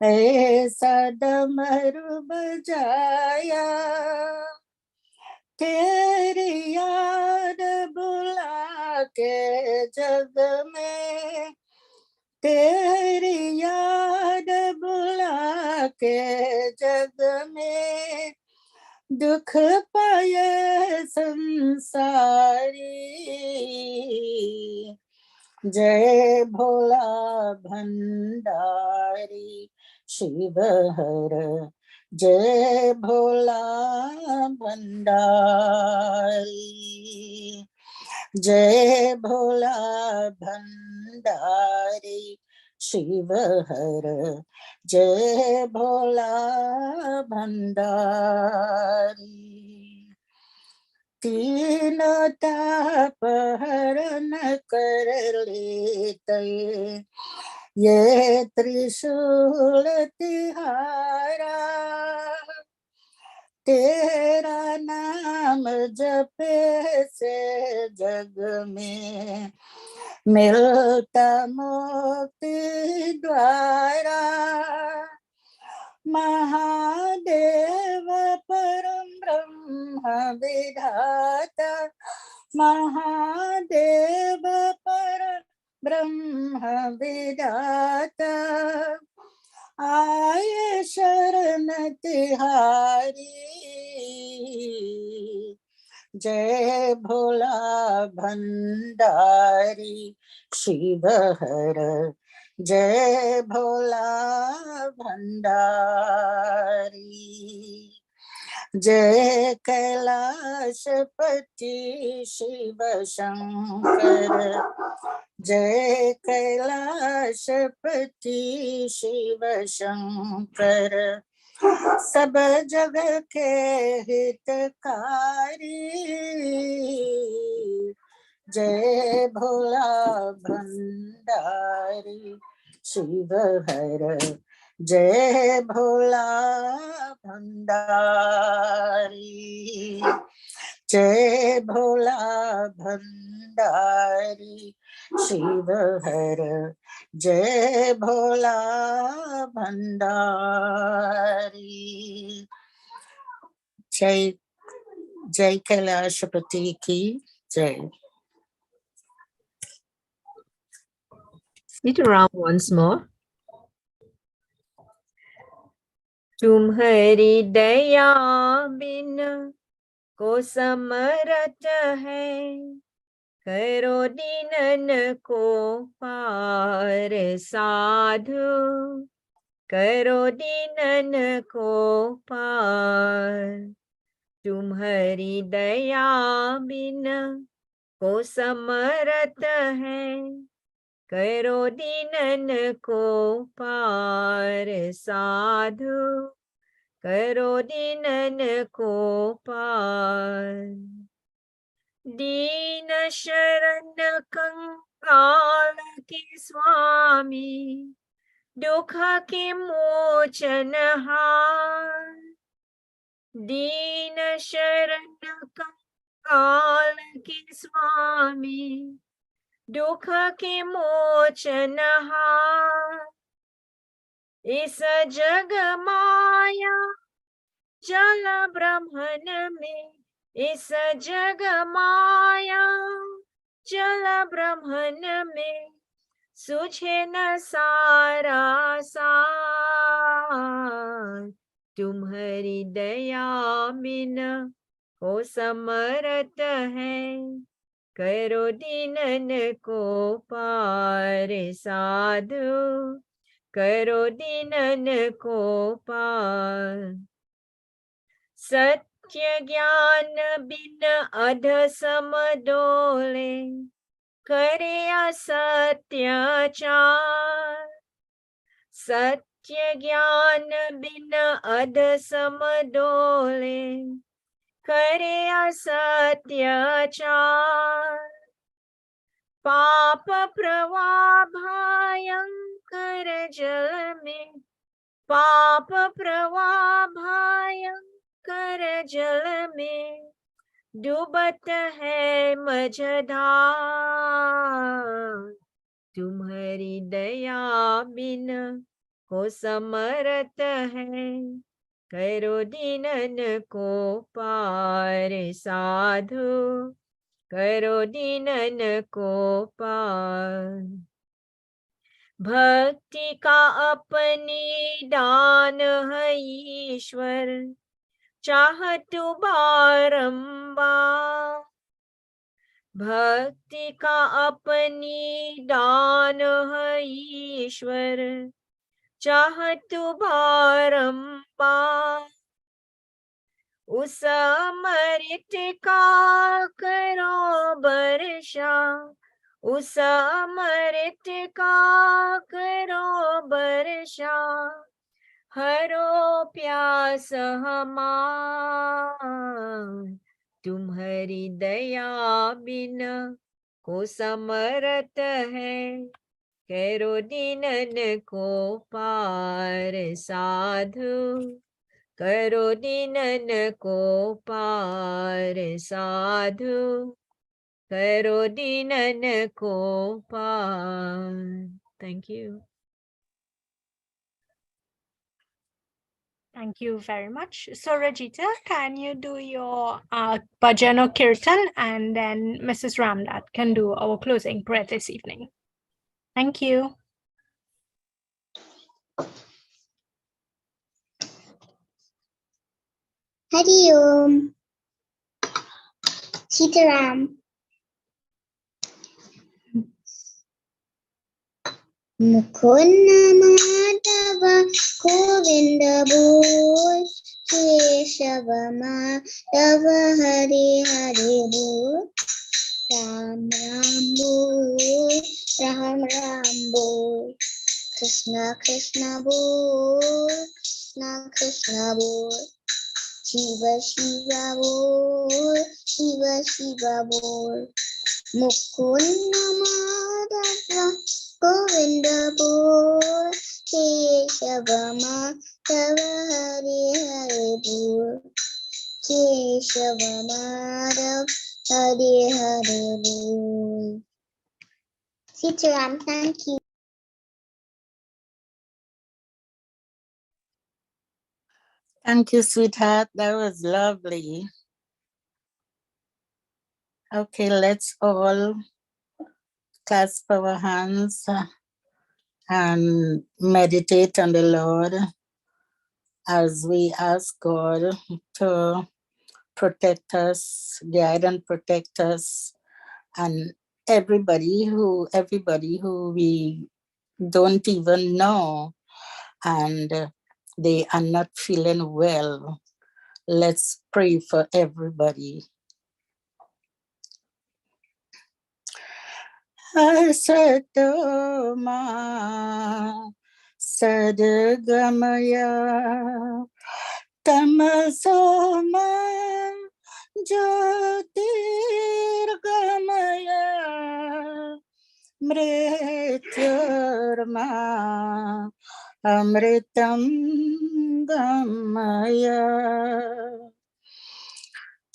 ऐसा डमरू बजाया, तेरी याद बुला के जग में, तेरी याद बुला के जग में, दुख पाए संसारी, जय भोला भंडारी शिव हर, जय भोला भंडारी, जय भोला भंडारी शिव हर, जय भोला भंडारी, तीनों ताप हरण कर लेते, ये त्रिशूल तिहारा, तेरा नाम जपे से जग में, मिलता मुक्ति द्वारा, महादेव परम ब्रह्म विधाता, महादेव परम ब्रह्म विधाता, आए शरण तिहारी, जय भोला भंडारी शिव हर, जय भोला भंडारी। जय कैलाशपति शिव शंकर, जय कैलाशपति शिव शंकर, सब जग के हितकारी। जय भोला भंडारी शिव हर, जय भोला भंडारी। जय भोला भंडारी शिव हर, जय भोला भंडारी। जय जय कैलाशपति की जय। Read around once more. तुम्हारी दया बिन को समरथ है, करो दीनन को पार साधु, करो दीनन को पार। तुम्हारी दया बिन को समरथ है, करो दीनन को पार साधु, करो दीनन को पार। दीन शरण कंकाल के स्वामी, दुख के मोचनहार। दीन शरण कंकाल के स्वामी, दुख के मोचनहार। इस जग माया जल ब्रह्मन में, इस जग माया जल ब्रह्मन में, सुझे न सारा सार। तुम्हारी दया बिन को समरथ है, करो दीनन को पार साधु, करो दीनन को पार। सत्य ज्ञान बिन अध सम डोले, करे असत्याचार। सत्य ज्ञान बिन अध सम डोले, करे असत्याचार। पाप प्रवाह भयंकर जल में, पाप प्रवाह भयंकर जल में, डूबत है मझधार। तुम्हारी दया बिन को समरथ है, करो दीनन को पार साधु, करो दीनन को पार। भक्ति का अपनी दान है ईश्वर, चाहतु बारंबार। भक्ति का अपनी दान है ईश्वर, चाहतु बारंबार। उस अमृत का करो वर्षा, उस अमृत का करो वर्षा। हरो प्यास हमार, तुम्हारी दया बिन को समरथ है, करो दीनन को पार साधु, करो दीनन को पार साधु, करो दीनन को पार। Thank you. Thank you very much. So Rajita, can you do your bhajan or kirtan, and then Mrs. Ramnath can do our closing prayer this evening. Thank you. Hari Om. Sitaram. Mukunda Madhava Govinda Bol Keshava Madhava Hare Hare Bol Ram Ram Bol Ram Ram Bol Krishna Krishna Bol Krishna Krishna Bol Shiva Shiva Bol Shiva Shiva Bol Mukunda Madhava Govinda Bol Keshava Madhava Hare Hare Bol Keshava Madhava Hare Hare Bol. Sitaram, thank you. Thank you, sweetheart. That was lovely. Okay, let's all clasp our hands and meditate on the Lord as we ask God to protect us, guide and protect us, and everybody who we don't even know and they are not feeling well. Let's pray for everybody. Asatoma Sadgamaya Tamasoma Jyotirgamaya Mrityurma Amritam Gamaya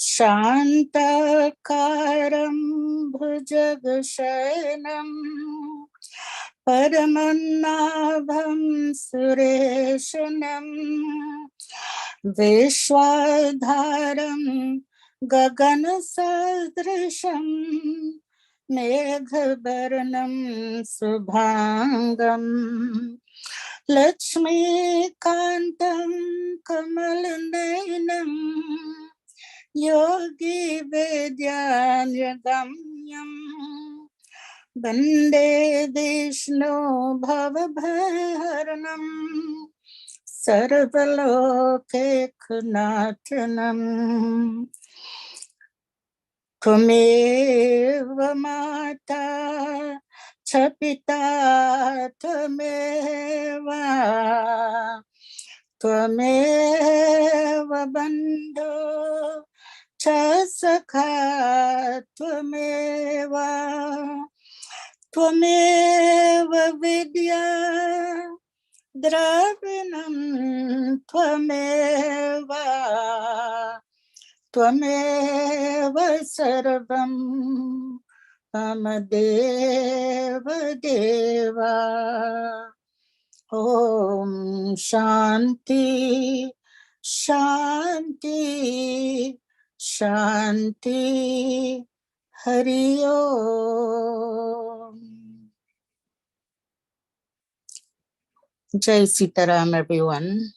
Shantakaram Bhujagashayanam Paramannabham Sureshanam Vishwadharam Gaganasadrisham Meghabaranam Subhangam Lakshmi Kantam Kamalaneyanam Yogi Vedyanyagamyam Bande Vishnu Bhavabharanam Sarvalokekhnatanam Tvameva Mata Chapita Tvameva Tvameva Bandhu Chasakha Tvameva Tvameva Vidya Dravinam Tvameva Tvameva Sarvam Amadeva Deva Om Shanti Shanti Shanti Hari Om. Jai Sitaram, everyone.